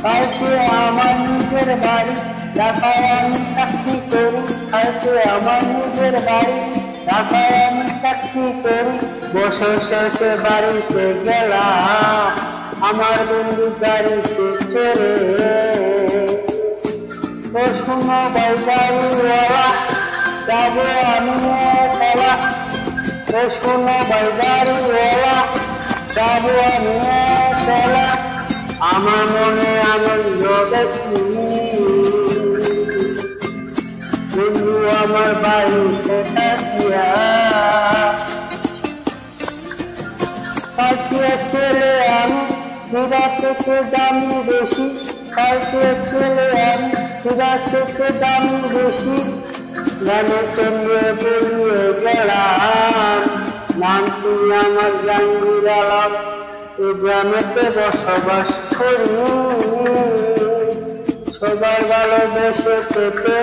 কালকে আমার নিজের বাড়ি ঢাকায় আমি চাকরি করি, কালকে আমার নিজের বাড়ি ঢাকায় আমি চাকরি করি। বছর শেষে বাড়িতে গেলাম আমার বন্ধু গাড়িতে চড়ে। ও শোনো ভাই গাড়িওয়ালা, যাবো আমি একলা। ও শোনো ভাই গাড়িওয়ালা, যাবো আমি একলা। আমার মনে আনন্দ বেশি, বন্ধু আমার বাড়িতে থাকিয়া। কালকে ছেলে আমি হীরা থেকে দামি বেশি, কালকে ছেলে আমি হীরা থেকে দামি বেশি। গানে চলিয়ে বলিয়ে গেলাম নাম তুই আমার জাহাঙ্গীর আলম। এই গ্রামেতে বসবাস করি, সবাই ভালোবেসে পেতে